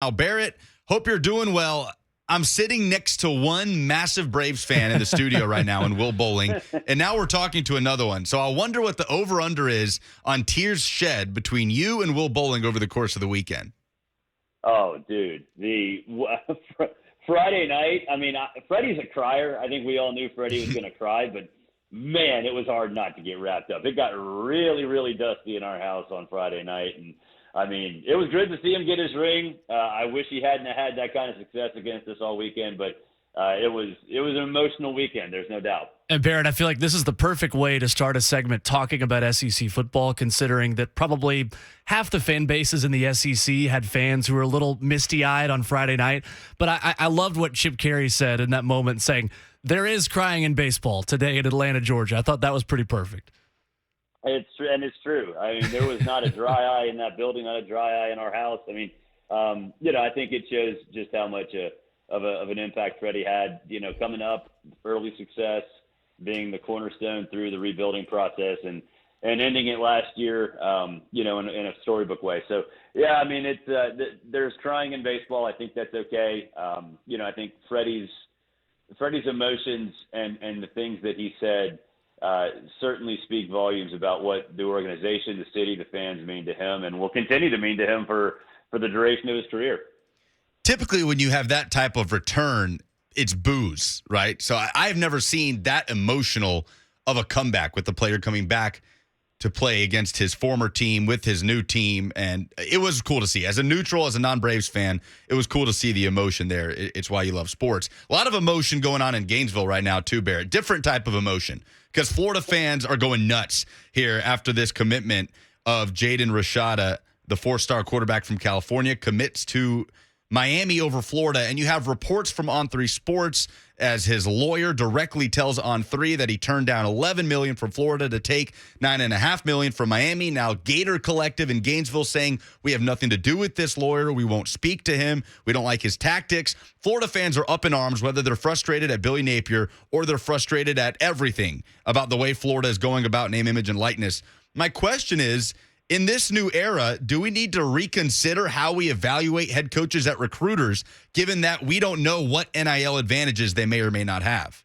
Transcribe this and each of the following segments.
Now, Barrett, hope you're doing well. I'm sitting next to one massive Braves fan in the studio right now in Will Boling, and now we're talking to another one. So I wonder what the over-under is on tears shed between you and Will Boling over the course of the weekend. Oh, dude, Friday night, Freddie's a crier. I think we all knew Freddie was going to cry, but, man, it was hard not to get wrapped up. It got really, really dusty in our house on Friday night, and it was good to see him get his ring. I wish he hadn't had that kind of success against us all weekend, but it was an emotional weekend. There's no doubt. And Barrett, I feel like this is the perfect way to start a segment talking about SEC football, considering that probably half the fan bases in the SEC had fans who were a little misty-eyed on Friday night. But I loved what Chip Carey said in that moment, saying, there is crying in baseball today in Atlanta, Georgia. I thought that was pretty perfect. It's true. There was not a dry eye in that building, not a dry eye in our house. I think it shows just how much of an impact Freddie had, coming up, early success, being the cornerstone through the rebuilding process and ending it last year, in a storybook way. So, yeah, there's crying in baseball. I think that's okay. I think Freddie's emotions and the things that he said certainly speak volumes about what the organization, the city, the fans mean to him, and will continue to mean to him for the duration of his career. Typically, when you have that type of return, it's boos, right? So I've never seen that emotional of a comeback with the player coming back to play against his former team with his new team, and it was cool to see. As a neutral, as a non-Braves fan, it was cool to see the emotion there. It's why you love sports. A lot of emotion going on in Gainesville right now, too, Barrett. Different type of emotion, because Florida fans are going nuts here after this commitment of Jaden Rashada, the four-star quarterback from California, commits to Miami over Florida. And you have reports from On3 Sports as his lawyer directly tells On3 that he turned down $11 million from Florida to take $9.5 million from Miami. Now Gator Collective in Gainesville saying, we have nothing to do with this lawyer. We won't speak to him. We don't like his tactics. Florida fans are up in arms, whether they're frustrated at Billy Napier or they're frustrated at everything about the way Florida is going about name, image, and likeness. My question is, in this new era, do we need to reconsider how we evaluate head coaches at recruiters, given that we don't know what NIL advantages they may or may not have?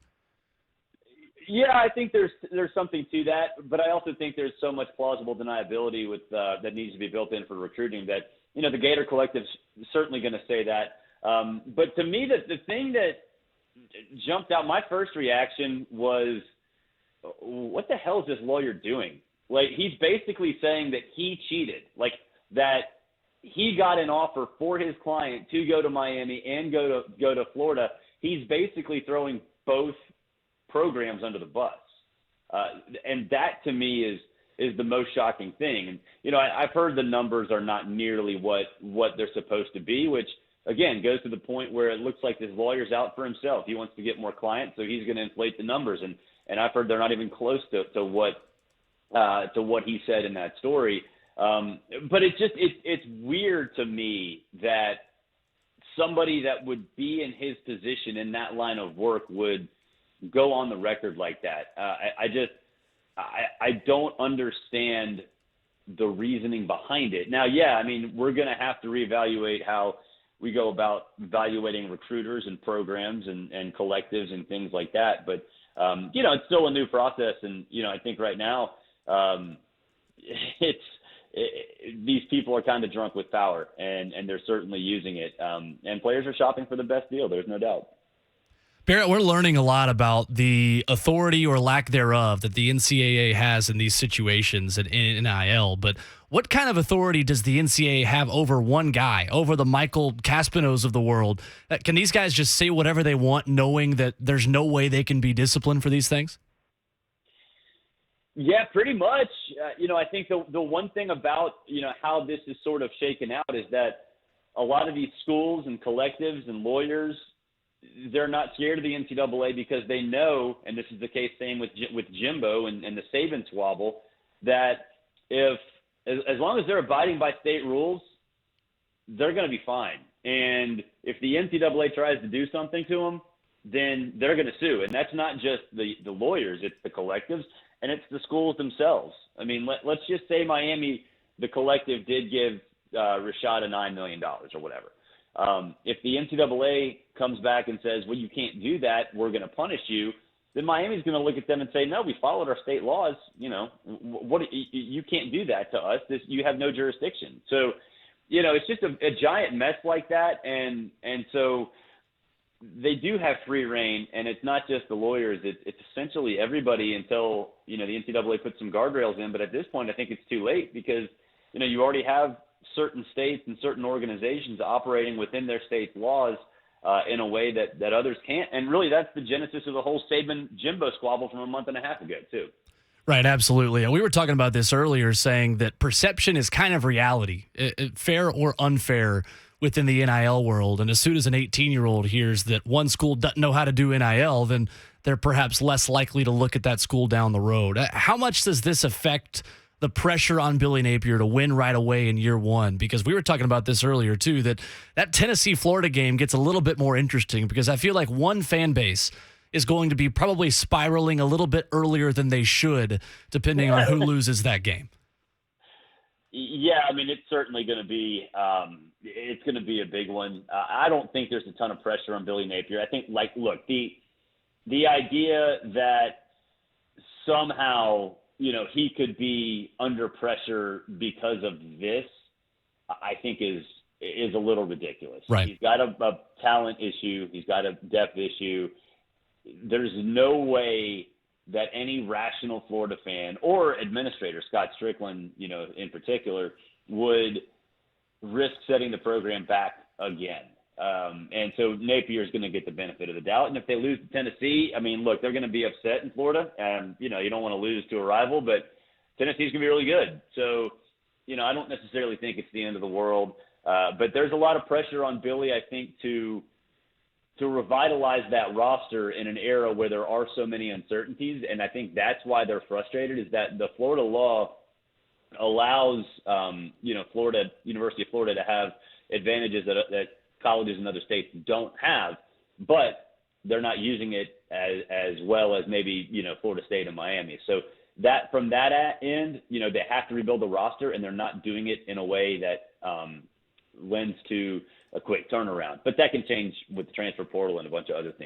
Yeah, I think there's something to that, but I also think there's so much plausible deniability with that needs to be built in for recruiting that, the Gator Collective's certainly going to say that. But to me, the thing that jumped out, my first reaction was, what the hell is this lawyer doing? Like, he's basically saying that he cheated, like that he got an offer for his client to go to Miami and go to Florida. He's basically throwing both programs under the bus. And that to me is the most shocking thing. And, I've heard the numbers are not nearly what they're supposed to be, which again goes to the point where it looks like this lawyer's out for himself. He wants to get more clients, so he's going to inflate the numbers. And I've heard they're not even close to what he said in that story. But it's weird to me that somebody that would be in his position in that line of work would go on the record like that. I don't understand the reasoning behind it. Now, yeah, we're going to have to reevaluate how we go about evaluating recruiters and programs and collectives and things like that. But, it's still a new process. And, I think right now, these people are kind of drunk with power, and they're certainly using it. And players are shopping for the best deal. There's no doubt. Barrett, we're learning a lot about the authority or lack thereof that the NCAA has in these situations and in NIL. But what kind of authority does the NCAA have over one guy, over the Michael Caspinos of the world? Can these guys just say whatever they want, knowing that there's no way they can be disciplined for these things? Yeah, pretty much. I think the one thing about, how this is sort of shaken out is that a lot of these schools and collectives and lawyers, they're not scared of the NCAA because they know, and this is the case same with Jimbo and the Saban squabble, that as long as they're abiding by state rules, they're going to be fine. And if the NCAA tries to do something to them, then they're going to sue. And that's not just the lawyers, it's the collectives. And it's the schools themselves. Let's just say Miami, the collective, did give Rashada $9 million or whatever. If the NCAA comes back and says, well, you can't do that, we're going to punish you, then Miami's going to look at them and say, no, we followed our state laws. You can't do that to us. You have no jurisdiction. So, it's just a giant mess like that. And so they do have free reign, and it's not just the lawyers. It's essentially everybody until, the NCAA puts some guardrails in. But at this point, I think it's too late because, you already have certain states and certain organizations operating within their state's laws in a way that others can't. And really, that's the genesis of the whole Saban-Jimbo squabble from a month and a half ago, too. Right, absolutely. And we were talking about this earlier, saying that perception is kind of reality, fair or unfair, within the NIL world. And as soon as an 18-year-old hears that one school doesn't know how to do NIL, then they're perhaps less likely to look at that school down the road. How much does this affect the pressure on Billy Napier to win right away in year one? Because we were talking about this earlier, too, that Tennessee-Florida game gets a little bit more interesting because I feel like one fan base is going to be probably spiraling a little bit earlier than they should, depending on who loses that game. Yeah, it's certainly going to be it's going to be a big one. I don't think there's a ton of pressure on Billy Napier. I think, look, the idea that somehow he could be under pressure because of this, I think is a little ridiculous. Right. He's got a talent issue. He's got a depth issue. There's no way that any rational Florida fan or administrator, Scott Strickland, in particular, would risk setting the program back again. And so Napier is going to get the benefit of the doubt. And if they lose to Tennessee, look, they're going to be upset in Florida. And, you don't want to lose to a rival, but Tennessee's going to be really good. So, I don't necessarily think it's the end of the world. But there's a lot of pressure on Billy, I think, to revitalize that roster in an era where there are so many uncertainties. And I think that's why they're frustrated, is that the Florida law allows, University of Florida to have advantages that colleges in other states don't have, but they're not using it as well as maybe, Florida State and Miami. So that from that end, they have to rebuild the roster, and they're not doing it in a way that lends to a quick turnaround. But that can change with the transfer portal and a bunch of other things.